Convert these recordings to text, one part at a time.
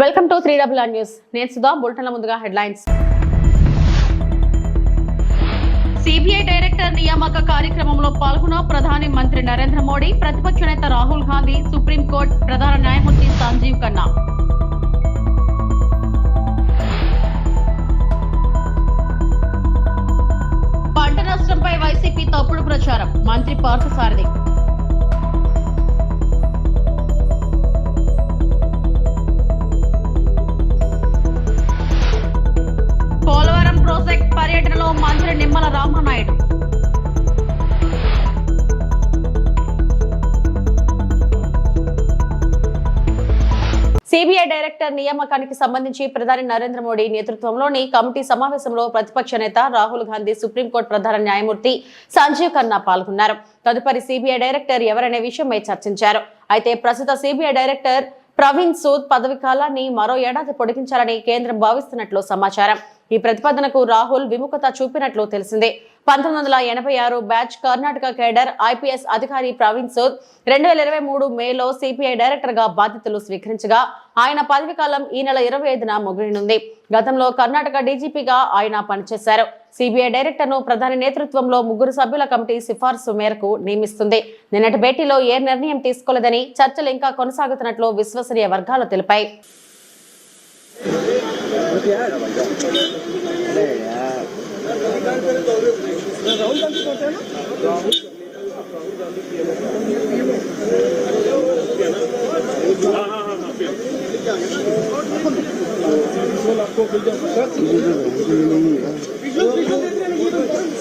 Welcome to 3RR news. నేను సుధా. బులెటిన్ల ముందుగా headlines. CBI director నియామక కార్యక్రమంలో పాల్గొన్న ప్రధాని మంత్రి నరేంద్ర మోడీ, ప్రతిపక్ష నేత రాహుల్ గాంధీ, సుప్రీంకోర్టు ప్రధాన న్యాయమూర్తి సంజీవ్ ఖన్నా. పంట నష్టంపై వైసీపీ తప్పుడు ప్రచారం, మంత్రి పార్థసారథి. పోలవరం ప్రాజెక్ట్ పర్యటనలో మంత్రి నిమ్మల రామానాయుడు. సిబిఐ డైరెక్టర్ నియామకానికి సంబంధించి ప్రధాని నరేంద్ర మోడీ నేతృత్వంలోని కమిటీ సమావేశంలో ప్రతిపక్ష నేత రాహుల్ గాంధీ, సుప్రీంకోర్టు ప్రధాన న్యాయమూర్తి సంజీవ్ ఖన్నా పాల్గొన్నారు. తదుపరి సిబిఐ డైరెక్టర్ ఎవరనే విషయమై చర్చించారు. అయితే ప్రస్తుత సిబిఐ డైరెక్టర్ ప్రవీణ్ సూద్ పదవి కాలాన్ని మరో ఏడాది పొడిగించాలని కేంద్రం భావిస్తున్నట్లు సమాచారం. ఈ ప్రతిపాదనకు రాహుల్ విముఖత చూపినట్లు తెలిసింది. 1986 బ్యాచ్ కర్ణాటక కేడర్ ఐపీఎస్ అధికారి ప్రవీణ్ సూద్ 2023 మేలో సిబిఐ డైరెక్టర్ గా బాధ్యతలు స్వీకరించగా ఆయన పదవి కాలం ఈ నెల 25న ముగియనుంది. గతంలో కర్ణాటక డీజీపీగా ఆయన పనిచేశారు. సిబిఐ డైరెక్టర్ ను ప్రధాని నేతృత్వంలో 3 సభ్యుల కమిటీ సిఫార్సు మేరకు నియమిస్తుంది. నిన్నటి భేటీలో ఏ నిర్ణయం తీసుకోలేదని, చర్చలు ఇంకా కొనసాగుతున్నట్లు విశ్వసనీయ వర్గాలు తెలిపాయి.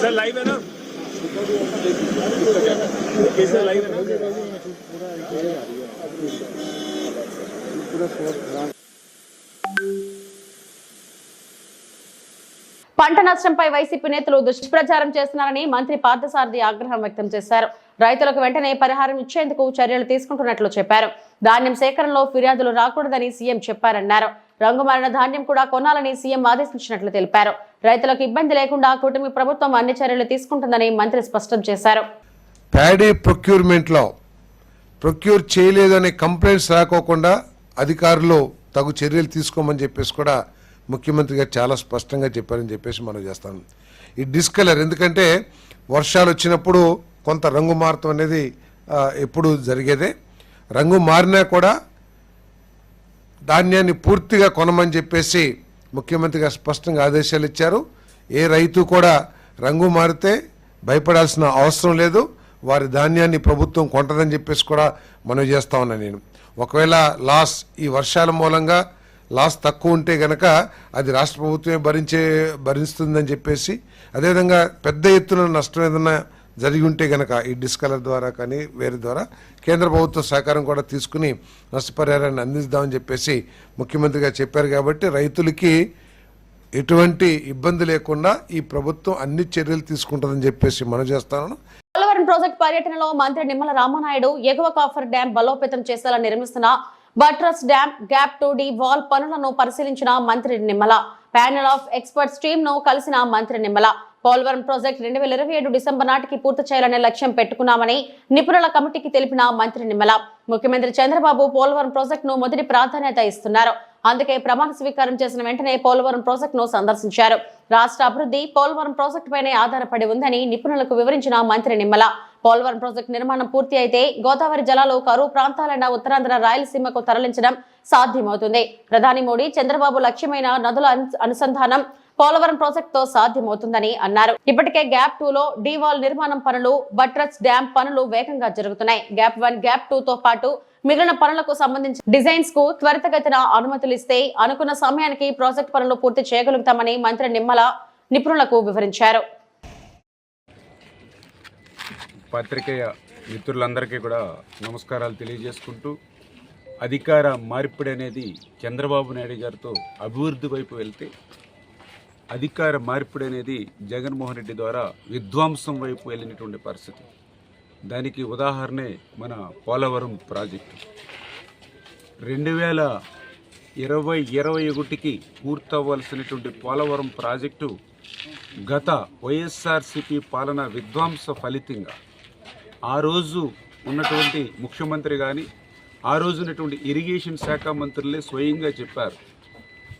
सर लाइव है ना? कैसे लाइव है? పంట నష్టంపై వైసీపీ నేతలు దుష్ప్రచారం చేస్తున్నారని మంత్రి పార్థసారథి ఆగ్రహం వ్యక్తం చేశారు. రైతులకు వెంటనే పరిహారం ఇచ్చేందుకు చర్యలు తీసుకుంటున్నట్లు చెప్పారు. ధాన్యం సేకరణలో ఫిర్యాదులు రాకూడదని సీఎం చెప్పారన్నారు. రంగుమారిన ధాన్యం కూడా కొనాలని సీఎం ఆదేశించినట్లు తెలిపారు. రైతులకు ఇబ్బంది లేకుండా కూటమి ప్రభుత్వం అన్ని చర్యలు తీసుకుంటుందని మంత్రి స్పష్టం చేశారు. ప్యాడీ ప్రొక్యూర్మెంట్లో ప్రొక్యూర్ చేయలేదనే కంప్లైంట్స్ రాకోకుండా అధికారులు తగు చర్యలు తీసుకోమని చెప్పేసి కూడా ముఖ్యమంత్రి గారు చాలా స్పష్టంగా చెప్పారని చెప్పేసి మనం చేస్తాం. ఈ డిస్కలర్ ఎందుకంటే వర్షాలు వచ్చినప్పుడు కొంత రంగు మారటం అనేది ఎప్పుడు జరిగేదే. రంగు మారినా కూడా ధాన్యాన్ని పూర్తిగా కొనమని చెప్పేసి ముఖ్యమంత్రి గారు స్పష్టంగా ఆదేశాలు ఇచ్చారు. ఏ రైతు కూడా రంగు మారితే భయపడాల్సిన అవసరం లేదు. వారి ధాన్యాన్ని ప్రభుత్వం కొంటదని చెప్పేసి కూడా మనం చేస్తా ఉన్నా. నేను ఒకవేళ లాస్ ఈ వర్షాల మూలంగా లాస్ తక్కువ ఉంటే గనక అది రాష్ట్ర ప్రభుత్వమే భరిస్తుందని చెప్పేసి, అదేవిధంగా పెద్ద ఎత్తున నష్టం ఏదన్నా జరిగి ఉంటే గనక ఈ డిస్కలర్ ద్వారా కానీ వేరే ద్వారా కేంద్ర ప్రభుత్వ సహకారం కూడా తీసుకుని నష్టపరిహారాన్ని అందిస్తామని చెప్పేసి ముఖ్యమంత్రి గారు చెప్పారు. కాబట్టి రైతులకి ఎటువంటి ఇబ్బంది లేకుండా ఈ ప్రభుత్వం అన్ని చర్యలు తీసుకుంటుందని చెప్పేసి మనం చేస్తాను. పోలవరం ప్రాజెక్టు పర్యటనలో మంత్రి నిమ్మల రామానాయుడు ఎగువ కాఫర్ డ్యాం బలోపేతం చేసేలా నిర్మిస్తున్న buttress dam gap 2D wall పనులను పరిశీలించిన మంత్రి Nimmala. Panel of experts team ను కలిసిన మంత్రి నిమ్మల పోలవరం ప్రాజెక్టు 2027 డిసెంబర్ నాటికి పూర్తి చేయాలనే లక్ష్యం పెట్టుకున్నామని నిపుణుల కమిటీకి తెలిపిన మంత్రి నిమ్మల, ముఖ్యమంత్రి చంద్రబాబు పోలవరం ప్రాజెక్టును మొదటి ప్రాధాన్యత ఇస్తున్నారు. అందుకే ప్రమాణ స్వీకారం చేసిన వెంటనే పోలవరం ప్రాజెక్టును సందర్శించారు. రాష్ట్ర అభివృద్ధి పోలవరం ప్రాజెక్టుపైనే ఆధారపడి ఉందని నిపుణులకు వివరించిన మంత్రి నిమ్మల, పోలవరం ప్రాజెక్టు నిర్మాణం పూర్తి అయితే గోదావరి జలాలు కరువు ప్రాంతాలైన ఉత్తరాంధ్ర, రాయలసీమకు తరలించడం సాధ్యమవుతుంది. ప్రధాని మోడీ, చంద్రబాబు లక్ష్యమైన నదుల అనుసంధానం పోలవరం ప్రాజెక్టుతో సాధ్యమవుతుందని అన్నారు. ఇప్పటికే గ్యాప్ 2లో డీవాల్ నిర్మాణం పనులు, బట్రస్ డ్యాం పనులు వేగంగా జరుగుతున్నాయి. గ్యాప్ 1, గ్యాప్ 2తో పాటు మిగిలిన పనులకు సంబంధించి డిజైన్స్ కు త్వరితగతిన అనుమతులు ఇస్తే అనుకున్న సమయానికి ప్రాజెక్టు పనులు పూర్తి చేయగలుగుతామని మంత్రి నిమ్మల నిపుణులకు వివరించారు. పత్రికేయ మిత్రులందరికీ కూడా నమస్కారాలు తెలియజేసుకుంటూ, అధికార మార్పిడి అనేది చంద్రబాబు నాయుడు గారితో అభివృద్ధి వైపు వెళ్తే, అధికార మార్పిడి అనేది జగన్మోహన్ రెడ్డి ద్వారా విధ్వంసం వైపు వెళ్ళినటువంటి పరిస్థితి. దానికి ఉదాహరణే మన పోలవరం ప్రాజెక్టు. 2021కి పూర్తవ్వాల్సినటువంటి పోలవరం ప్రాజెక్టు గత వైఎస్ఆర్సీపీ పాలన విధ్వంస ఫలితంగా ఆ రోజు ఉన్నటువంటి ముఖ్యమంత్రి కానీ, ఆ రోజునటువంటి ఇరిగేషన్ శాఖ మంత్రులే స్వయంగా చెప్పారు,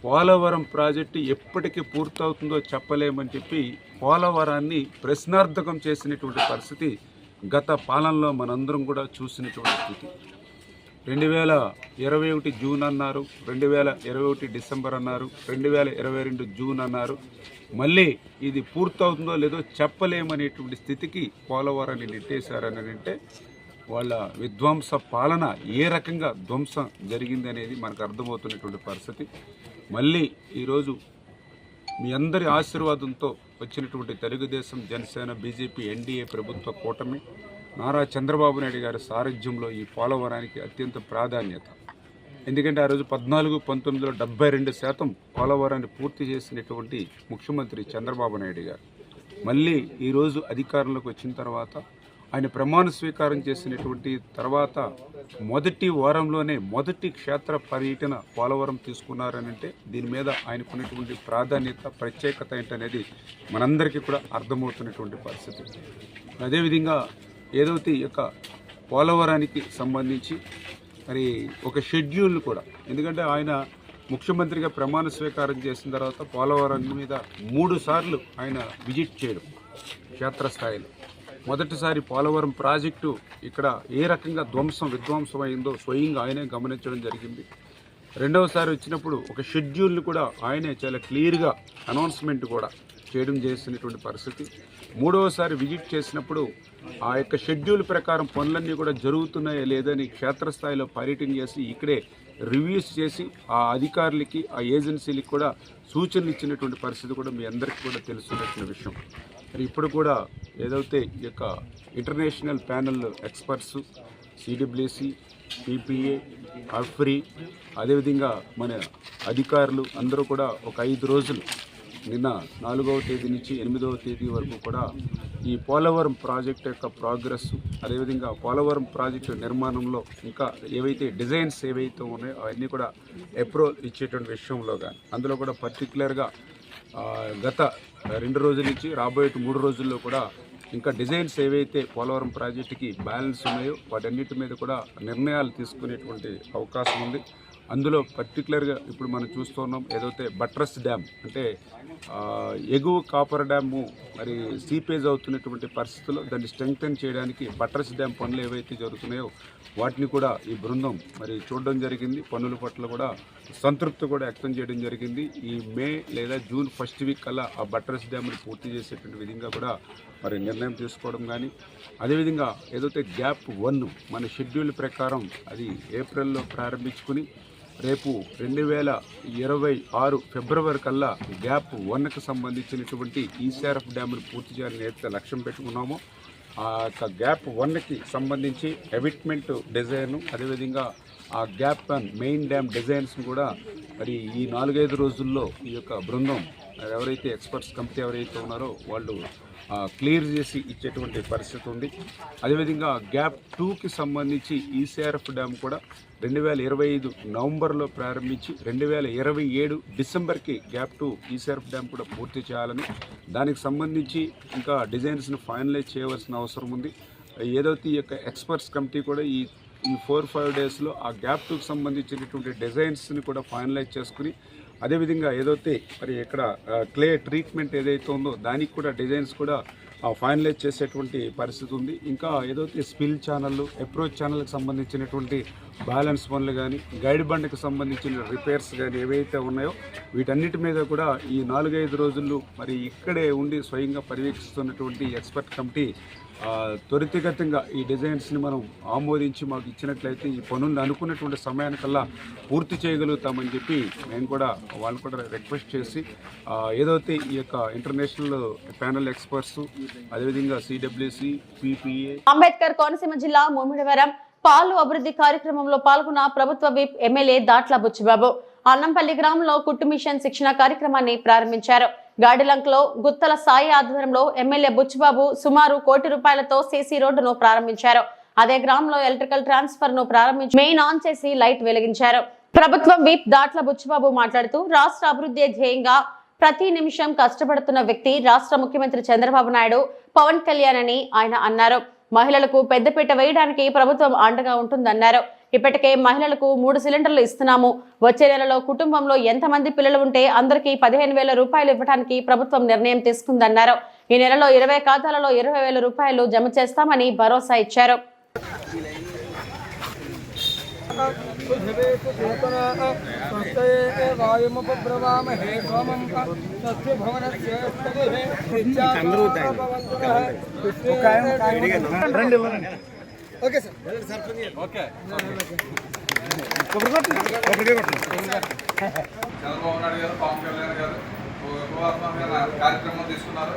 పోలవరం ప్రాజెక్టు ఎప్పటికి పూర్తవుతుందో చెప్పలేమని చెప్పి పోలవరాన్ని ప్రశ్నార్థకం చేసినటువంటి పరిస్థితి గత పాలనలో మనందరం కూడా చూసినటువంటి స్థితి. 2021 జూన్ అన్నారు, 2021 డిసెంబర్ అన్నారు, 2022 జూన్ అన్నారు. మళ్ళీ ఇది పూర్తవుతుందో లేదో చెప్పలేమనేటువంటి స్థితికి పోలవరాన్ని నెట్టేశారని అంటే వాళ్ళ విధ్వంస పాలన ఏ రకంగా ధ్వంసం జరిగింది అనేది మనకు అర్థమవుతున్నటువంటి పరిస్థితి. మళ్ళీ ఈరోజు మీ అందరి ఆశీర్వాదంతో వచ్చినటువంటి తెలుగుదేశం, జనసేన, బీజేపీ, ఎన్డీఏ ప్రభుత్వ కూటమి నారా చంద్రబాబు నాయుడు గారి సారథ్యంలో ఈ పోలవరానికి అత్యంత ప్రాధాన్యత. ఎందుకంటే ఆ రోజు 14-19లో 72% పోలవరాన్ని పూర్తి చేసినటువంటి ముఖ్యమంత్రి చంద్రబాబు నాయుడు గారు మళ్ళీ ఈరోజు అధికారంలోకి వచ్చిన తర్వాత ఆయన ప్రమాణ స్వీకారం చేసినటువంటి తర్వాత మొదటి వారంలోనే మొదటి క్షేత్ర పర్యటన పోలవరం తీసుకున్నారనంటే దీని మీద ఆయనకున్నటువంటి ప్రాధాన్యత, ప్రత్యేకత ఏంటనేది మనందరికీ కూడా అర్థమవుతున్నటువంటి పరిస్థితి. అదేవిధంగా ఏదైతే ఈ యొక్క పోలవరానికి సంబంధించి మరి ఒక షెడ్యూల్ కూడా, ఎందుకంటే ఆయన ముఖ్యమంత్రిగా ప్రమాణ స్వీకారం చేసిన తర్వాత పోలవరం మీద 3 సార్లు ఆయన విజిట్ చేయడం క్షేత్రస్థాయిలో. మొదటిసారి పోలవరం ప్రాజెక్టు ఇక్కడ ఏ రకంగా విధ్వంసం అయిందో స్వయంగా ఆయనే గమనించడం జరిగింది. రెండవసారి వచ్చినప్పుడు ఒక షెడ్యూల్ని కూడా ఆయనే చాలా క్లియర్గా అనౌన్స్మెంట్ కూడా చేయడం చేసినటువంటి పరిస్థితి. మూడవసారి విజిట్ చేసినప్పుడు ఆ యొక్క షెడ్యూల్ ప్రకారం పనులన్నీ కూడా జరుగుతున్నాయా లేదని క్షేత్రస్థాయిలో పర్యటన చేసి ఇక్కడే రివ్యూస్ చేసి ఆ అధికారులకి, ఆ ఏజెన్సీలకి కూడా సూచనలు ఇచ్చినటువంటి పరిస్థితి కూడా మీ అందరికీ కూడా తెలుసున్నటువంటి విషయం. మరి ఇప్పుడు కూడా ఏదైతే ఈ యొక్క international panel experts, CWC, PPA, అఫ్రీ, అదేవిధంగా మన అధికారులు అందరూ కూడా ఒక 5 రోజులు నిన్న 4వ తేదీ నుంచి 8వ తేదీ వరకు కూడా ఈ పోలవరం ప్రాజెక్టు యొక్క ప్రోగ్రెస్, అదేవిధంగా పోలవరం ప్రాజెక్టు నిర్మాణంలో ఇంకా ఏవైతే డిజైన్స్ ఏవైతే ఉన్నాయో అవన్నీ కూడా అప్రూవల్ ఇచ్చేటువంటి విషయంలో కానీ అందులో కూడా పర్టికులర్గా గత 2 రోజుల నుంచి రాబోయే 3 రోజుల్లో కూడా ఇంకా డిజైన్స్ ఏవైతే పోలవరం ప్రాజెక్టుకి బ్యాలెన్స్ ఉన్నాయో వాటన్నిటి మీద కూడా నిర్ణయాలు తీసుకునేటువంటి అవకాశం ఉంది. అందులో పర్టికులర్గా ఇప్పుడు మనం చూస్తున్నాం ఏదైతే బట్రస్ డ్యామ్ అంటే ఎగువ కాపర్ డ్యాము మరి సీపేజ్ అవుతున్నటువంటి పరిస్థితుల్లో దాన్ని స్ట్రెంగ్తన్ చేయడానికి బట్రస్ డ్యామ్ పనులు ఏవైతే జరుగుతున్నాయో వాటిని కూడా ఈ బృందం మరి చూడడం జరిగింది. పనుల పట్ల కూడా సంతృప్తి కూడా వ్యక్తం చేయడం జరిగింది. ఈ మే లేదా జూన్ ఫస్ట్ వీక్ కల్లా ఆ బట్రస్ డ్యామ్ని పూర్తి చేసేటువంటి విధంగా కూడా మరి నిర్ణయం తీసుకోవడం కానీ, అదేవిధంగా ఏదైతే గ్యాప్ 1 మన షెడ్యూల్ ప్రకారం అది ఏప్రిల్లో ప్రారంభించుకుని రేపు 2026 ఫిబ్రవరి కల్లా గ్యాప్ 1కి సంబంధించినటువంటి ఈసీఆర్ఎఫ్ డ్యామ్ను పూర్తి చేయాలని ఏదైతే లక్ష్యం పెట్టుకున్నామో ఆ యొక్క గ్యాప్ 1కి సంబంధించి ఎవిట్మెంట్ డిజైన్, అదేవిధంగా ఆ గ్యాప్ 1 మెయిన్ డ్యామ్ డిజైన్స్ను కూడా మరి ఈ 4-5 రోజుల్లో ఈ యొక్క బృందం ఎవరైతే ఎక్స్పర్ట్స్ కమిటీ ఎవరైతే ఉన్నారో వాళ్ళు క్లియర్ చేసి ఇచ్చేటువంటి పరిస్థితి ఉంది. అదేవిధంగా గ్యాప్ 2కి సంబంధించి ఈసీఆర్ఎఫ్ డ్యామ్ కూడా 2025 నవంబర్లో ప్రారంభించి 2027 డిసెంబర్కి గ్యాప్ 2 ఈసీఆర్ఎఫ్ డ్యామ్ కూడా పూర్తి చేయాలని, దానికి సంబంధించి ఇంకా డిజైన్స్ని ఫైనలైజ్ చేయవలసిన అవసరం ఉంది. ఏదైతే ఈ యొక్క ఎక్స్పర్ట్స్ కమిటీ కూడా ఈ 4-5 డేస్లో ఆ గ్యాప్ 2కి సంబంధించినటువంటి డిజైన్స్ని కూడా ఫైనలైజ్ చేసుకుని, అదేవిధంగా ఏదైతే మరి ఇక్కడ క్లే ట్రీట్మెంట్ ఏదైతే ఉందో దానికి కూడా డిజైన్స్ కూడా ఫైనలైజ్ చేసేటువంటి పరిస్థితి ఉంది. ఇంకా ఏదైతే స్పిల్ ఛానళ్ళు, అప్రోచ్ ఛానల్కి సంబంధించినటువంటి బ్యాలెన్స్ పనులు కానీ, గైడ్ బండ్కి సంబంధించిన రిపేర్స్ కానీ ఏవైతే ఉన్నాయో వీటన్నిటి మీద కూడా ఈ 4-5 రోజుల్లో మరి ఇక్కడే ఉండి స్వయంగా పర్యవేక్షిస్తున్నటువంటి ఎక్స్పర్ట్ కమిటీ త్వరితగతంగా ఈ డిజైన్స్ని మనం ఆమోదించి మాకు ఇచ్చినట్లయితే ఈ పనులను అనుకున్నటువంటి సమయానికల్లా పూర్తి చేయగలుగుతామని చెప్పి నేను కూడా వాళ్ళు కూడా రిక్వెస్ట్ చేసి ఏదైతే ఈ యొక్క ఇంటర్నేషనల్ ప్యానెల్ ఎక్స్పర్ట్స్, అదేవిధంగా సిడబ్ల్యూసి, పిపిఏ. అంబేద్కర్ కోనసీమ జిల్లా ముమ్మిడివరం పాలు అభివృద్ధి కార్యక్రమంలో పాల్గొన్న ప్రభుత్వ విప్ ఎమ్మెల్యే దాట్ల బుచ్చిబాబు అన్నంపల్లి గ్రామంలో కుట్టు మిషన్ శిక్షణ కార్యక్రమాన్ని ప్రారంభించారు. గాడిలంకలో గుత్తల సాయి ఆధ్వర్యంలో ఎమ్మెల్యే బుచ్చిబాబు సుమారు 1 కోటి రూపాయలతో సీసీ రోడ్డును ప్రారంభించారు. అదే గ్రామంలో ఎలక్ట్రికల్ ట్రాన్స్ఫర్ ను ప్రారంభించి మెయిన్ ఆన్ చేసి లైట్ వెలిగించారు. ప్రభుత్వం విప్ దాట్ల బుచ్చిబాబు మాట్లాడుతూ రాష్ట్ర అభివృద్ధి ధ్యేయంగా ప్రతి నిమిషం కష్టపడుతున్న వ్యక్తి రాష్ట్ర ముఖ్యమంత్రి చంద్రబాబు నాయుడు, పవన్ కళ్యాణ్ అని ఆయన అన్నారు. మహిళలకు పెద్దపీట వేయడానికి ప్రభుత్వం అండగా ఉంటుందన్నారు. ఇప్పటికే మహిళలకు 3 సిలిండర్లు ఇస్తున్నాము. వచ్చే నెలలో కుటుంబంలో ఎంతమంది పిల్లలు ఉంటే అందరికీ 15,000 రూపాయలు ఇవ్వడానికి ప్రభుత్వం నిర్ణయం తీసుకుందన్నారు. ఈ నెలలో 20 ఖాతాలలో 20,000 రూపాయలు జమ చేస్తామని భరోసా ఇచ్చారు. Okay sir okay Chandrababu Naidu గారు, పవన్ కళ్యాణ్ గారు కార్యక్రమం తీసుకున్నారు.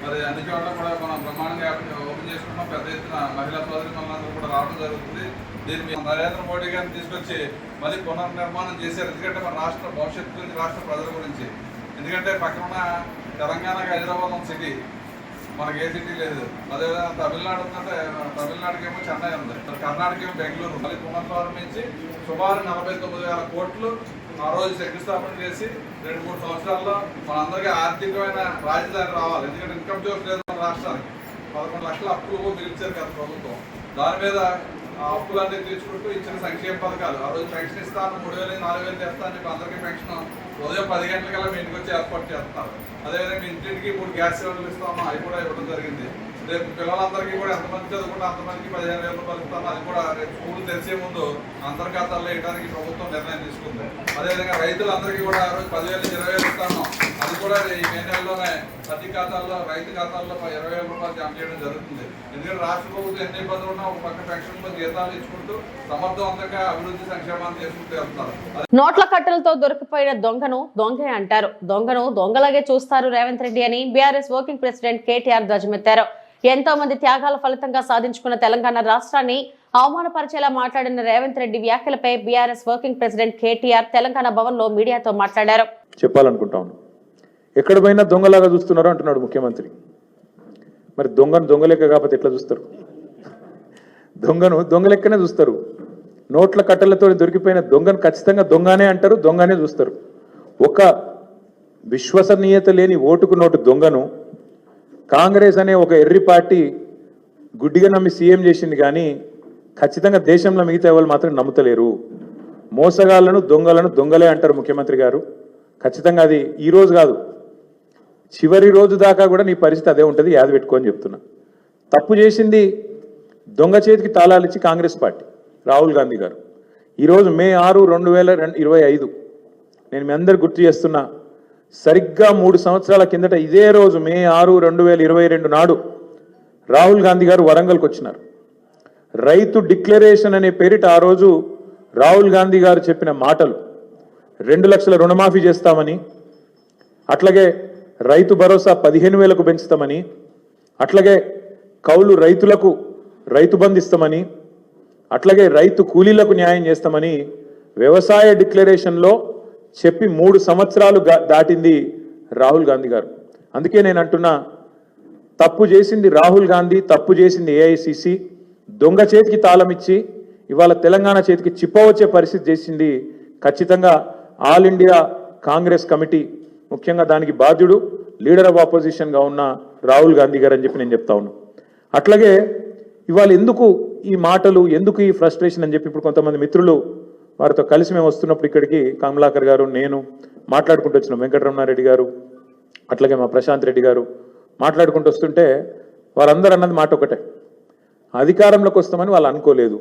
మరి అన్ని చోట్ల కూడా మనం బ్రహ్మాండంగా ఓపెన్ చేసుకున్నాం. పెద్ద ఎత్తున మహిళా సోదరి మనందరూ కూడా రావడం జరుగుతుంది. దీన్ని నరేంద్ర మోడీ గారిని తీసుకొచ్చి మళ్ళీ పునర్నిర్మాణం చేశారు. ఎందుకంటే మన రాష్ట్ర భవిష్యత్తు గురించి, రాష్ట్ర ప్రజల గురించి. ఎందుకంటే పక్కన తెలంగాణకి హైదరాబాద్ సిటీ, మనకి ఏ సిటీ లేదు. అదేవిధంగా తమిళనాడు ఉందంటే తమిళనాడుకి ఏమో చెన్నై ఉంది, కర్ణాటక ఏమో బెంగళూరు. మళ్ళీ పునఃప్రారంభించి సుమారు 49,000 కోట్లు ఆ రోజు శంకుస్థాపన చేసి 2-3 సంవత్సరాల్లో మనందరికీ ఆర్థికమైన రాజధాని రావాలి. ఎందుకంటే ఇన్కమ్ సోర్స్ లేదు మన రాష్ట్రానికి. 11 లక్షల అప్పులు మిగిల్చారు కదా ప్రభుత్వం. దాని మీద ఆ అప్పులన్నీ తీర్చుకుంటూ ఇచ్చిన సంక్షేమ పథకాలు, ఆ రోజు పెన్షన్ ఇస్తాను 3,000 4,000 చేస్తాను చెప్పి అందరికీ పెన్షన్ ఉదయం 10 గంటలకల్లా మీ ఇంటికి వచ్చి ఏర్పాటు చేస్తున్నారు. అదేవిధంగా ఇంటింటికి 3 గ్యాస్ సిలిండర్లు ఇస్తాము, అవి కూడా ఇవ్వడం జరిగింది. రేపు పిల్లలందరికీ కూడా ఎంతమంది చదువుకుంటే అంతమందికి 15,000 రూపాయలు ఇస్తాము. అది కూడా రేపు స్కూల్ తెరిచే ముందు అంతర్గతాల్లో వేయడానికి ప్రభుత్వం నిర్ణయం తీసుకుంది. అదేవిధంగా రైతులందరికీ కూడా ఆ రోజు 10,000 20,000 ఇస్తాము. అది కూడా ఈ మే నెలలోనే ప్రతి ఖాతాల్లో, రైతు ఖాతాల్లో 20,000 రూపాయలు జమ చేయడం జరుగుతుంది. ఎందుకంటే రాష్ట్ర ప్రభుత్వం ఎన్ని ఇబ్బందులు ఉన్నా ఒక పక్క పెన్షన్లో జీతాలు ఇచ్చుకుంటూ సమర్థవంతంగా అభివృద్ధి సంక్షేమాన్ని చేసుకుంటూ వెళ్తారు. నోట్ల కట్టలతో దొరికిపోయిన దొంగను దొంగే అంటారు. దొంగను దొంగలాగే చూస్తారు రేవంత్ రెడ్డి అని బీఆర్ఎస్ వర్కింగ్ ప్రెసిడెంట్ కేటీఆర్ ధ్వజమెత్తారు. ఎంతో మంది త్యాగాల ఫలితంగా సాధించుకున్న తెలంగాణ రాష్ట్రాన్ని అవమానపరిచేలా మాట్లాడిన రేవంత్ రెడ్డి వ్యాఖ్యలపై BRS working president KTR Telangana Bhavan లో మీడియాతో మాట్లాడారు. చెప్పాలనుకుంటాను, ఎక్కడ పోయినా దొంగలాగా చూస్తున్నారు అంటున్నాడు ముఖ్యమంత్రి. మరి దొంగను దొంగలెక్క కాకపోతే ఎట్లా చూస్తారు? దొంగను దొంగలెక్కనే చూస్తారు. నోట్ల కట్టలతో దొరికిపోయిన దొంగను ఖచ్చితంగా దొంగనే అంటారు, దొంగనే చూస్తారు. ఒక విశ్వసనీయత లేని ఓటుకు నోటు దొంగను కాంగ్రెస్ అనే ఒక ఎర్రి పార్టీ గుడ్డిగా నమ్మి సీఎం చేసింది. కానీ ఖచ్చితంగా దేశంలో మిగతా వాళ్ళు మాత్రం నమ్ముతలేరు. మోసగాళ్లను దొంగలను దొంగలే అంటారు ముఖ్యమంత్రి గారు. ఖచ్చితంగా అది ఈరోజు కాదు, చివరి రోజు దాకా కూడా నీ పరిస్థితి అదే ఉంటుంది, యాద పెట్టుకోని చెప్తున్నా. తప్పు చేసింది దొంగ చేతికి తాళాలు ఇచ్చి కాంగ్రెస్ పార్టీ, రాహుల్ గాంధీ గారు. ఈరోజు మే 6, 2025 నేను మీ అందరు గుర్తు చేస్తున్నా. సరిగ్గా 3 సంవత్సరాల కిందట ఇదే రోజు మే 6, 2022 నాడు రాహుల్ గాంధీ గారు వరంగల్కి వచ్చినారు. రైతు డిక్లరేషన్ అనే పేరిట ఆ రోజు రాహుల్ గాంధీ గారు చెప్పిన మాటలు 2 లక్షల రుణమాఫీ చేస్తామని, అట్లాగే రైతు భరోసా 15,000కు పెంచుతామని, అట్లాగే కౌలు రైతులకు రైతు బంధు ఇస్తామని, అట్లాగే రైతు కూలీలకు న్యాయం చేస్తామని వ్యవసాయ డిక్లరేషన్లో చెప్పి 3 సంవత్సరాలు దాటింది రాహుల్ గాంధీ గారు. అందుకే నేను అంటున్నా, తప్పు చేసింది రాహుల్ గాంధీ, తప్పు చేసింది ఏఐసిసి. దొంగ చేతికి తాళం ఇచ్చి ఇవాళ తెలంగాణ చేతికి చిప్పవచ్చే పరిస్థితి చేసింది ఖచ్చితంగా ఆల్ ఇండియా కాంగ్రెస్ కమిటీ, ముఖ్యంగా దానికి బాధ్యుడు లీడర్ ఆఫ్ ఆపోజిషన్గా ఉన్న రాహుల్ గాంధీ గారు అని చెప్పి నేను చెప్తా ఉన్నాను. అట్లాగే ఇవాళ ఎందుకు ఈ మాటలు, ఎందుకు ఈ ఫ్రస్ట్రేషన్ అని చెప్పి ఇప్పుడు కొంతమంది మిత్రులు వారితో కలిసి మేము వస్తున్నప్పుడు ఇక్కడికి కమలాకర్ గారు, నేను మాట్లాడుకుంటూ వచ్చినాం, వెంకటరమణారెడ్డి గారు, అట్లాగే మా ప్రశాంత్ రెడ్డి గారు మాట్లాడుకుంటూ వస్తుంటే వారందరూ అన్నది మాట ఒకటే, అధికారంలోకి వస్తామని వాళ్ళు అనుకోలేదు,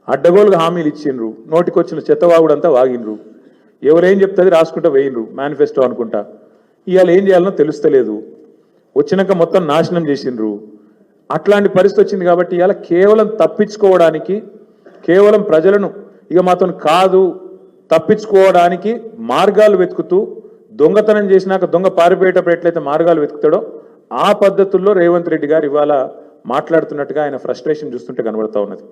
అడ్డగోలుగా హామీలు ఇచ్చిండ్రు, నోటికొచ్చిన చెత్తవాగుడంతా వాగినరు, ఎవరేం చెప్తుంది రాసుకుంటా వేయినరు, మేనిఫెస్టో అనుకుంటా. ఇవాళ ఏం చేయాలనో తెలుస్తలేదు, వచ్చినాక మొత్తం నాశనం చేసిండ్రు. అట్లాంటి పరిస్థితి వచ్చింది కాబట్టి ఇవాళ కేవలం తప్పించుకోవడానికి, కేవలం ప్రజలను ఇక మాతో కాదు తప్పించుకోవడానికి మార్గాలు వెతుకుతూ, దొంగతనం చేసినాక దొంగ పారిపోయేటప్పుడు ఎట్లయితే మార్గాలు వెతుకుతాడో ఆ పద్ధతుల్లో రేవంత్ రెడ్డి గారు ఇవాళ మాట్లాడుతున్నట్టుగా ఆయన ఫ్రస్ట్రేషన్ చూస్తుంటే కనబడతా ఉన్నది.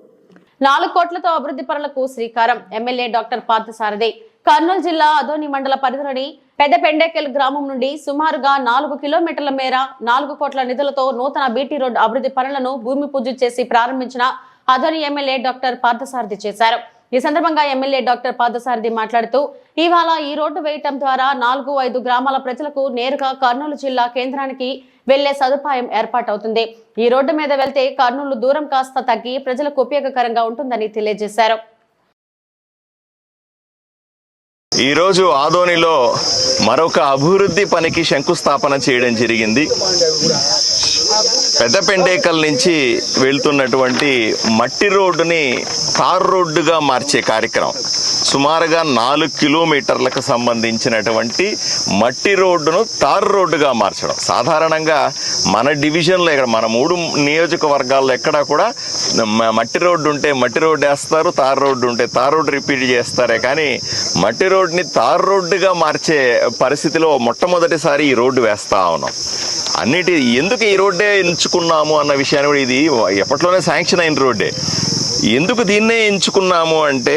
4 కోట్లతో అభివృద్ధి పనులకు శ్రీకారం. ఎమ్మెల్యే డాక్టర్ పార్థసారథి కర్నూలు జిల్లా అదోని మండల పరిధిలోని పెద్ద పెండేకెల్ గ్రామం నుండి సుమారుగా 4 కిలోమీటర్ల మేర 4 కోట్ల నిధులతో నూతన బీటీ రోడ్ అభివృద్ధి పనులను భూమి పూజ చేసి ప్రారంభించిన అదోని ఎమ్మెల్యే డాక్టర్ పార్థసారథి చేశారు. ఈ సందర్భంగా ఎమ్మెల్యే డాక్టర్ పార్థసారథి మాట్లాడుతూ, ఇవాళ ఈ రోడ్డు వేయటం ద్వారా 4-5 గ్రామాల ప్రజలకు నేరుగా కర్నూలు జిల్లా కేంద్రానికి వెళ్లే సదుపాయం ఏర్పాటవుతుంది. ఈ రోడ్డు మీద వెళ్తే కర్నూలు దూరం కాస్త తగ్గి ప్రజలకు ఉపయోగకరంగా ఉంటుందని తెలియజేశారు. ఈరోజు ఆదోనిలో మరొక అభివృద్ధి పనికి శంకుస్థాపన చేయడం జరిగింది. పెద్దపెండేకల్ నుంచి వెళ్తున్నటువంటి మట్టి రోడ్డుని తార్ రోడ్డుగా మార్చే కార్యక్రమం. సుమారుగా 4 కిలోమీటర్లకు సంబంధించినటువంటి మట్టి రోడ్డును తార్ రోడ్డుగా మార్చడం. సాధారణంగా మన డివిజన్లో ఇక్కడ మన 3 నియోజకవర్గాల్లో ఎక్కడా కూడా మట్టి రోడ్డు ఉంటే మట్టి రోడ్డు వేస్తారు, తార్ రోడ్డు ఉంటే తార్ రోడ్డు రిపీట్ చేస్తారే కానీ మట్టి రోడ్డుని తార్ రోడ్డుగా మార్చే పరిస్థితిలో మొట్టమొదటిసారి ఈ రోడ్డు వేస్తా ఉన్నాం. ఎందుకు ఈ రోడ్డే ఎంచుకున్నాము అన్న విషయాన్ని కూడా, ఇది ఎప్పట్లోనే శాంక్షన్ అయిన రోడ్డే. ఎందుకు దీన్నే ఎంచుకున్నాము అంటే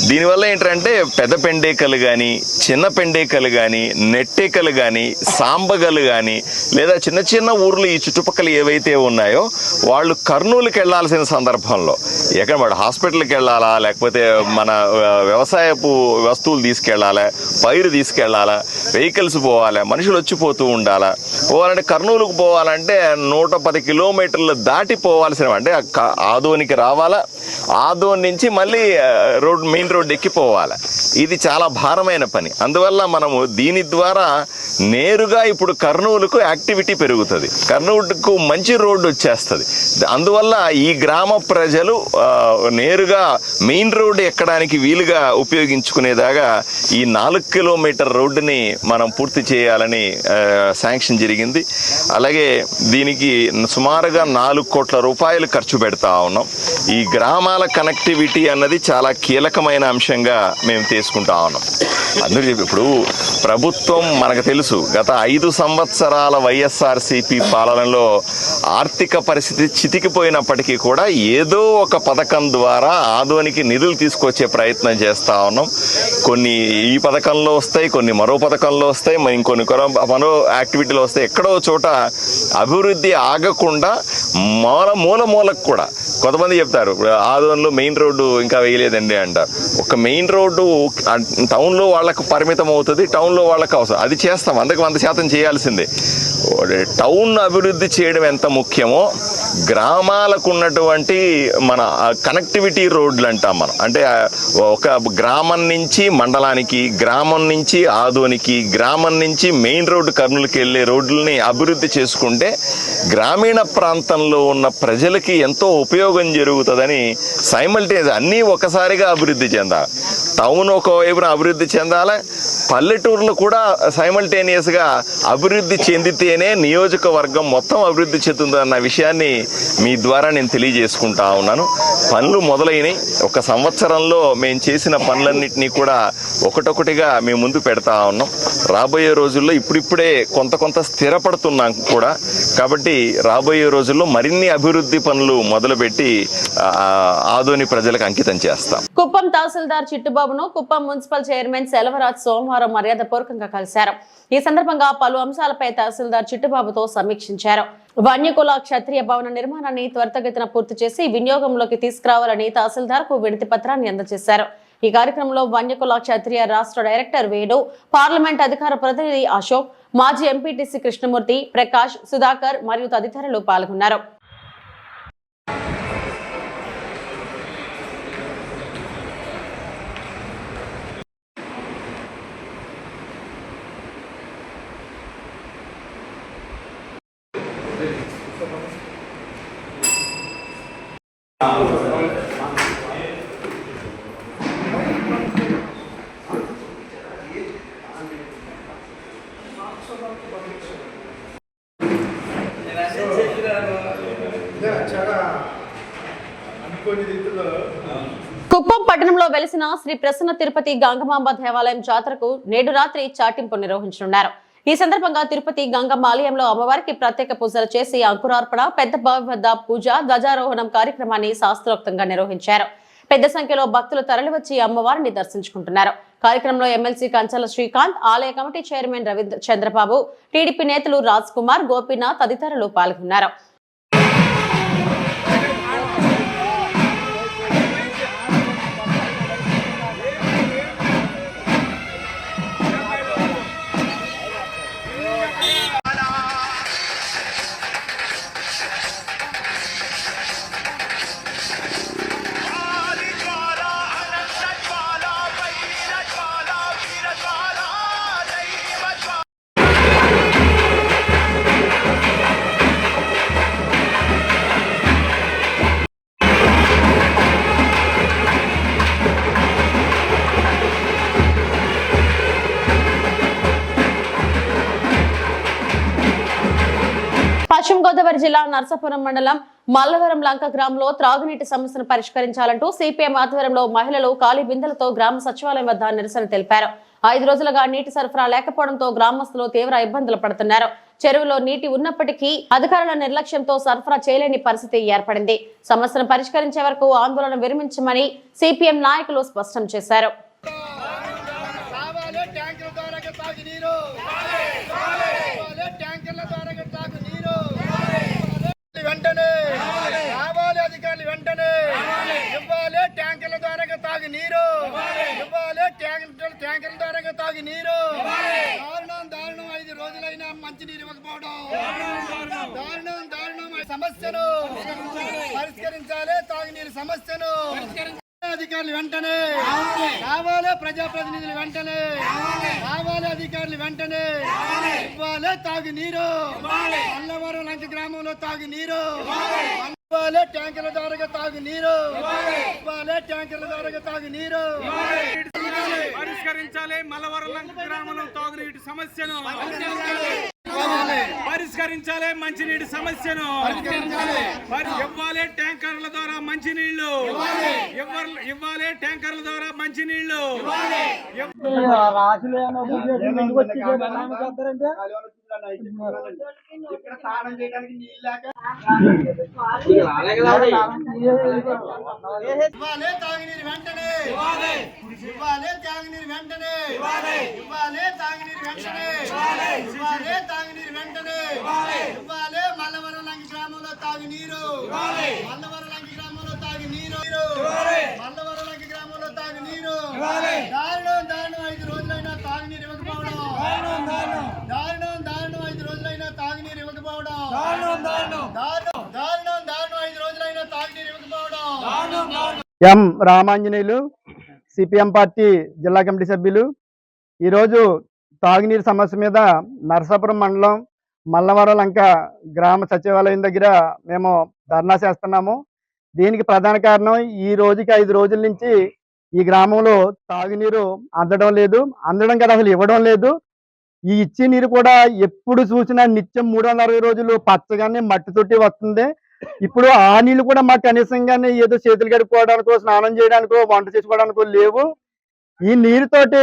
దీనివల్ల ఏంటంటే పెద్ద పెండేకలు కానీ, చిన్న పెండేకలు కానీ, నెట్టేకలు కానీ, సాంబగలు కానీ, లేదా చిన్న చిన్న ఊర్లు ఈ చుట్టుపక్కల ఏవైతే ఉన్నాయో వాళ్ళు కర్నూలుకి వెళ్లాల్సిన సందర్భంలో ఎక్కడ వాడు హాస్పిటల్కి వెళ్ళాలా, లేకపోతే మన వ్యవసాయపు వస్తువులు తీసుకెళ్లాలా, పైరు తీసుకెళ్లాలా, వెహికల్స్ పోవాలా, మనుషులు వచ్చిపోతూ ఉండాలా. పోవాలంటే కర్నూలుకు పోవాలంటే 110 కిలోమీటర్లు దాటి పోవాల్సిన, అంటే ఆదోనికి రావాలా, ఆదోని నుంచి మళ్ళీ మెయిన్ రోడ్ ఎక్కిపోవాలి. ఇది చాలా భారమైన పని. అందువల్ల మనము దీని ద్వారా నేరుగా ఇప్పుడు కర్నూలుకు యాక్టివిటీ పెరుగుతుంది, కర్నూలుకు మంచి రోడ్డు వచ్చేస్తుంది. అందువల్ల ఈ గ్రామ ప్రజలు నేరుగా మెయిన్ రోడ్డు ఎక్కడానికి వీలుగా ఉపయోగించుకునేదాగా ఈ 4 కిలోమీటర్ రోడ్డుని మనం పూర్తి చేయాలని శాంక్షన్ జరిగింది. అలాగే దీనికి సుమారుగా 4 కోట్ల రూపాయలు ఖర్చు పెడతా ఉన్నాం. ఈ గ్రామాల కనెక్టివిటీ అన్నది చాలా కీలకమైన అంశంగా మేము తీసుకుంటా ఉన్నాం. అందరూ ఇప్పుడు ప్రభుత్వం మనకు తెలుసు, గత 5 సంవత్సరాల వైఎస్ఆర్సీపీ పాలనలో ఆర్థిక పరిస్థితి చితికిపోయినప్పటికీ కూడా ఏదో ఒక పథకం ద్వారా ఆదోనికి నిధులు తీసుకొచ్చే ప్రయత్నం చేస్తా ఉన్నాం. కొన్ని ఈ పథకంలో వస్తాయి, కొన్ని మరో పథకంలో వస్తాయి, ఇంకొన్ని మరో యాక్టివిటీలో వస్తాయి. ఎక్కడో చోట అభివృద్ధి ఆగకుండా మూలకు కూడా కొంతమంది చెప్తారు ఆదోన్లో మెయిన్ రోడ్డు ఇంకా వేయలేదండి అంటారు. ఒక మెయిన్ రోడ్డు టౌన్లో వాళ్ళకు పరిమితం అవుతుంది, టౌన్లో వాళ్ళకు అవసరం, అది చేస్తాం, 100% చేయాల్సిందే. టౌన్ అభివృద్ధి చేయడం ఎంత ముఖ్యమో గ్రామాలకు ఉన్నటువంటి మన కనెక్టివిటీ రోడ్లు అంటాం మనం. అంటే ఒక గ్రామం నుంచి మండలానికి, గ్రామం నుంచి ఆదోనికి, గ్రామం నుంచి మెయిన్ రోడ్డు కర్నూలుకి వెళ్ళే రోడ్లని అభివృద్ధి చేసుకుంటే గ్రామీణ ప్రాంతంలో ఉన్న ప్రజలకి ఎంతో ఉపయోగం జరుగుతుందని సైమల్టేనియస్ అన్నీ ఒకసారిగా అభివృద్ధి చెందాలి. టౌన్ ఒకవైపున అభివృద్ధి చెందాలి, పల్లెటూర్లు కూడా సైమల్టేనియస్గా అభివృద్ధి చెందితేనే నియోజకవర్గం మొత్తం అభివృద్ధి చెందుతుందన్న విషయాన్ని మీ ద్వారా నేను తెలియజేసుకుంటా ఉన్నాను. పనులు మొదలైనవి. 1 సంవత్సరంలో మేము చేసిన పనులన్నింటినీ కూడా ఒకటొకటిగా మేము ముందు పెడతా ఉన్నాం. రాబోయే రోజుల్లో ఇప్పుడిప్పుడే కొంత స్థిరపడుతున్నాం కూడా. కాబట్టి రాబోయే రోజుల్లో మరిన్ని అభివృద్ధి పనులు మొదలుపెట్టి ఆదోని ప్రజలకు అంకితం చేస్తాం. కుప్పం తహసీల్దార్ చిట్టుబాబును కుప్పం మున్సిపల్ చైర్మన్ సెలవరాజ్ సోమవారం మర్యాదపూర్వకంగా కలిశారు. ఈ సందర్భంగా పలు అంశాలపై తహసీల్దార్ చిట్టుబాబుతో సమీక్షించారు. వన్యకుల క్షత్రియ భవన నిర్మాణాన్ని త్వరితగతిన పూర్తి చేసి వినియోగంలోకి తీసుకురావాలని తహసీల్దార్ కు వినతి పత్రాన్ని అందజేశారు. ఈ కార్యక్రమంలో వన్యకుల క్షత్రియ రాష్ట్ర డైరెక్టర్ వేణు, పార్లమెంట్ అధికార ప్రతినిధి అశోక్, మాజీ ఎంపీటీసీ కృష్ణమూర్తి, ప్రకాష్, సుధాకర్ మరియు తదితరులు పాల్గొన్నారు. కుప్పం పట్టణంలో వెలిసిన శ్రీ ప్రసన్న తిరుపతి గంగమాంబ దేవాలయం జాతరకు నేడు రాత్రి చాటింపు నిర్వహించనున్నారు. ఈ సందర్భంగా తిరుపతి గంగమ్మ ఆలయంలో అమ్మవారికి ప్రత్యేక పూజలు చేసి అంకురార్పణ, పెద్ద బావి వద్ద పూజ, ధ్వజారోహణం కార్యక్రమాన్ని శాస్త్రోక్తంగా నిర్వహించారు. పెద్ద సంఖ్యలో భక్తులు తరలివచ్చి అమ్మవారిని దర్శించుకుంటున్నారు. కార్యక్రమంలో ఎమ్మెల్సీ కంచల శ్రీకాంత్, ఆలయ committee chairman Ravindra Chandrababu, TDP నేతలు రాజ్ కుమార్, గోపీనాథ్ తదితరులు పాల్గొన్నారు. పశ్చిమ గోదావరి జిల్లా నర్సాపురం మండలం మల్లవరం లంక గ్రామంలో త్రాగునీటి సమస్యను పరిష్కరించాలంటూ సిపిఎం ఆధ్వర్యంలో మహిళలు ఖాళీ బిందెలతో గ్రామ సచివాలయం వద్ద నిరసన తెలిపారు. 5 రోజులుగా నీటి సరఫరా లేకపోవడంతో గ్రామస్తులు తీవ్ర ఇబ్బందులు పడుతున్నారు. చెరువులో నీటి ఉన్నప్పటికీ అధికారుల నిర్లక్ష్యంతో సరఫరా చేయలేని పరిస్థితి ఏర్పడింది. సమస్యను పరిష్కరించే వరకు ఆందోళన విరమించమని సిపిఎం నాయకులు స్పష్టం చేశారు. వెంటనే రావాలి, అధికారులు వెంటనే ఇవ్వాలి, ట్యాంకర్ల ద్వారా తాగి నీరు ఇవ్వాలి, ట్యాంకర్ల ద్వారా తాగి నీరు. దారుణం 5 రోజులైనా మంచినీరు ఇవ్వకపోవడం దారుణం. సమస్యను పరిష్కరించాలి, తాగునీరు సమస్యను. అధికారులు వెంటనే రావాలి, ప్రజాప్రతినిధులు వెంటనే రావాలి, అధికారులు వెంటనే ఇవ్వాలి తాగునీరు. మల్లవరం లంక గ్రామంలో తాగునీరు ఇవ్వాలి, ట్యాంకర్ల ద్వారా తాగునీరు ఇవ్వాలి, ట్యాంకర్ల ద్వారా తాగునీరు. పరిష్కరించాలి మల్లవరం లంక గ్రామంలో తాగునీటి సమస్యను పరిష్కరించాలి, మంచినీటి సమస్యను ఇవ్వాలి, ట్యాంకర్ల ద్వారా మంచినీళ్లు ఇవ్వాలి, ట్యాంకర్ల ద్వారా మంచినీళ్లు. ఇవ్వాలి తాగునీరు వెంటనే ఇవ్వాలి, తాగునీరు వెంటనే ఇవ్వాలి, తాగునీరు వెంటనే ఇవ్వాలి, తాగునీరు వెంటనే ఇవ్వాలి. మల్లవరం లంక గ్రామంలో తాగునీరు మల్లవరం లంక గ్రామంలో తాగునీరు మల్లవరం లంక గ్రామంలో తాగునీరు. దారుణం 5 రోజులైనా తాగునీరు ఇవ్వకపోవడం దారుణం 5 రోజులైనా తాగునీరు ఇవ్వకపోవడం దారుణం 5 రోజులైనా తాగునీరు ఇవ్వకపోవడం. ఎం రామాంజనేయులు, సిపిఎం పార్టీ జిల్లా కమిటీ సభ్యులు. ఈరోజు తాగునీరు సమస్య మీద నరసాపురం మండలం మల్లవరం లంక గ్రామ సచివాలయం దగ్గర మేము ధర్నా చేస్తున్నాము. దీనికి ప్రధాన కారణం ఈ రోజుకి 5 రోజుల నుంచి ఈ గ్రామంలో తాగునీరు అందడం కదా, అసలు ఇవ్వడం లేదు. ఈ ఇచ్చే నీరు కూడా ఎప్పుడు చూసినా నిత్యం 360 రోజులు పచ్చగానే మట్టితోటి వస్తుంది. ఇప్పుడు ఆ నీళ్లు కూడా మాకు కనీసంగానే ఏదో చేతులు కడుక్కోవడానికో, స్నానం చేయడానికో, వంట చేసుకోవడానికో లేవు. ఈ నీరుతోటి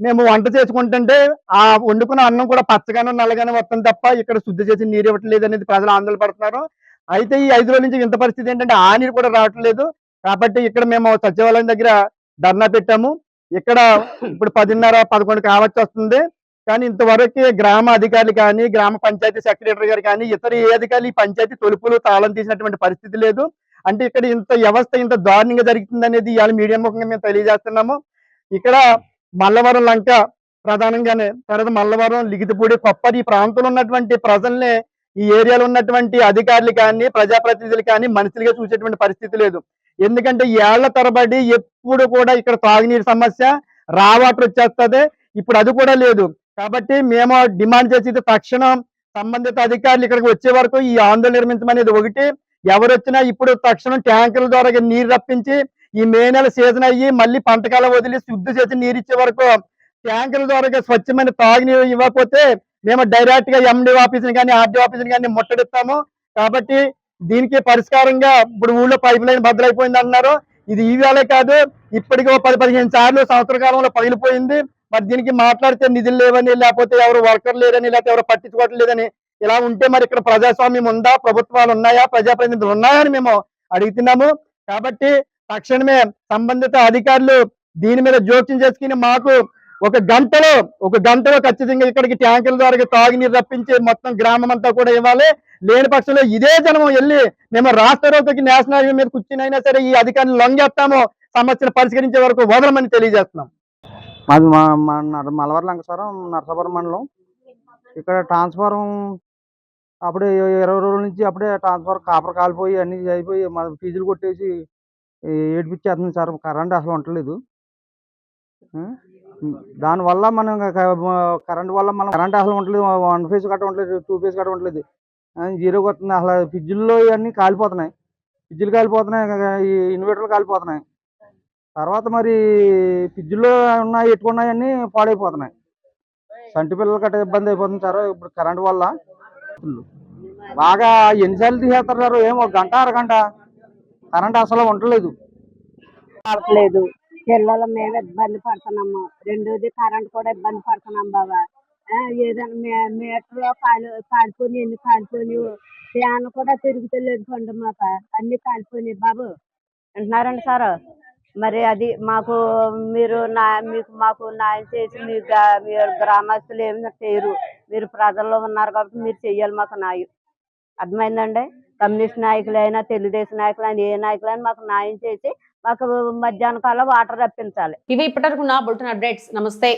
మేము వంట చేసుకుంటుంటే ఆ వండుకున్న అన్నం కూడా పచ్చగానో నల్లగానే వస్తుంది తప్ప ఇక్కడ శుద్ధి చేసి నీరు ఇవ్వట్లేదు అనేది ప్రజలు ఆందోళన పడుతున్నారు. అయితే ఈ 5 రోజుల నుంచి ఇంత పరిస్థితి ఏంటంటే ఆ నీరు కూడా రావట్లేదు. కాబట్టి ఇక్కడ మేము సచివాలయం దగ్గర ధర్నా పెట్టాము. ఇక్కడ ఇప్పుడు 10:30-11 కావచ్చు వస్తుంది. కానీ ఇంతవరకు గ్రామ అధికారులు కానీ, గ్రామ పంచాయతీ సెక్రటరీ గారు కానీ, ఇతర ఏ అధికారులు ఈ పంచాయతీ తలుపులు తాళం తీసినటువంటి పరిస్థితి లేదు. అంటే ఇక్కడ ఇంత వ్యవస్థ ఇంత దారుణంగా జరుగుతుంది అనేది ఇవాళ మీడియా ముఖంగా మేము తెలియజేస్తున్నాము. ఇక్కడ మల్లవరం లంక ప్రధానంగానే, తర్వాత మల్లవరం, లిగితిపూడి, కొప్పరి ఈ ప్రాంతంలో ఉన్నటువంటి ప్రజల్ని ఈ ఏరియాలో ఉన్నటువంటి అధికారులు కానీ, ప్రజాప్రతినిధులు కానీ మనుషులుగా చూసేటువంటి పరిస్థితి లేదు. ఎందుకంటే ఏళ్ల తరబడి ఎప్పుడు కూడా ఇక్కడ తాగునీరు సమస్య, రా వాటర్ వచ్చేస్తుంది. ఇప్పుడు అది కూడా లేదు. కాబట్టి మేము డిమాండ్ చేసేది తక్షణం సంబంధిత అధికారులు ఇక్కడికి వచ్చే వరకు ఈ ఆందోళన నిర్మించమనేది ఒకటి. ఎవరు వచ్చినా ఇప్పుడు తక్షణం ట్యాంకుల ద్వారా నీరు రప్పించి ఈ మే నెల సీజన్ అయ్యి మళ్ళీ పంటకాలం వదిలి శుద్ధి చేసి నీరు ఇచ్చే వరకు ట్యాంకుల ద్వారా స్వచ్ఛమైన తాగునీరు ఇవ్వకపోతే మేము డైరెక్ట్ గా ఎండి ఆఫీసుని కానీ, ఆర్డీ ఆఫీసుని కానీ ముట్టడిస్తాము. కాబట్టి దీనికి పరిష్కారంగా ఇప్పుడు ఊళ్ళో పైప్ లైన్ బద్దలైపోయింది అన్నారు. ఇది ఈవేళే కాదు, ఇప్పటికీ 10-15 సార్లు సంవత్సర కాలంలో పగిలిపోయింది. మరి దీనికి మాట్లాడితే నిధులు లేవని, లేకపోతే ఎవరు వర్కర్ లేదని, లేకపోతే ఎవరు పట్టించుకోవట్లేదని ఇలా ఉంటే మరి ఇక్కడ ప్రజాస్వామ్యం ఉందా, ప్రభుత్వాలు ఉన్నాయా, ప్రజాప్రతినిధులు ఉన్నాయా అని మేము అడుగుతున్నాము. కాబట్టి తక్షణమే సంబంధిత అధికారులు దీని మీద జోక్యం చేసుకుని మాకు ఒక గంటలో ఖచ్చితంగా ఇక్కడికి ట్యాంకుల ద్వారా తాగునీరు రప్పించి మొత్తం గ్రామం అంతా కూడా ఇవ్వాలి. లేని పక్షంలో ఇదే జనం వెళ్ళి మేము రాష్ట్ర రోడ్డుకి నేషనల్ హైవే మీద కూర్చుని అయినా సరే ఈ అధికారులు లొంగేస్తాము, సమస్యను పరిష్కరించే వరకు వదలమని తెలియజేస్తున్నాం. మాది మల్లవరం లంకసారం నరసాపురం మండలం. ఇక్కడ ట్రాన్స్ఫారం అప్పుడే 20 రోజుల నుంచి అప్పుడే ట్రాన్స్ఫార్ కాపర్ కాలిపోయి అన్ని అయిపోయి మన ఫీజులు కొట్టేసి ఏడిపించేస్తుంది సార్. కరెంట్ అసలు ఉండలేదు. దానివల్ల మనం కరెంట్ వల్ల మనం కరెంట్ అసలు ఉండలేదు. 1 ఫేజ్ గట్ట ఉండలేదు, 2 ఫేజ్ గట్ట ఉండలేదు. జీరోకి వస్తుంది. అసలు ఫ్రిడ్జ్లో ఇవన్నీ కాలిపోతున్నాయి, ఫ్రిడ్జ్లు కాలిపోతున్నాయి, ఈ ఇన్వర్టర్లు కాలిపోతున్నాయి. తర్వాత మరి ఫ్రిడ్జ్లో ఉన్నాయి, ఎట్టుకున్నాయన్నీ పాడైపోతున్నాయి. సంటి పిల్లలు గట్ట ఇబ్బంది అయిపోతుంది సార్ ఇప్పుడు కరెంట్ వల్ల. బాగా ఎన్నిసార్లు తీసేస్తారు ఏమో ఒక గంట అరగంట కరెంట్ అసలు ఉండలేదు. రావట్లేదు, పిల్లలు మేము ఇబ్బంది పడుతున్నాము. రెండోది కరెంట్ కూడా ఇబ్బంది పడుతున్నాం బాబా. ఏదైనా మీటర్లో కాలిపోయి ఎన్ని కాలిపోయి, ఫ్యాన్ కూడా తిరుగుతలేదు పండు మాకు, అన్ని కాలిపోయినాయి బాబు. అంటున్నారండి సార్. మరి అది మాకు మీరు మాకు న్యాయం చేసి మీరు గ్రామస్తులు ఏమి చేయరు, మీరు ప్రజల్లో ఉన్నారు కాబట్టి మీరు చెయ్యాలి మాకు న్యాయం. అర్థమైందండి. కమ్యూనిస్ట్ నాయకులైనా తెలుగుదేశం నాయకులైనా ఏ నాయకులైనా మాకు న్యాయం చేసి మాకు మధ్యాహ్నం కాలం వాటర్ రప్పించాలి. ఇవి ఇప్పటివరకు నా బులెటిన్ అప్డేట్స్. నమస్తే.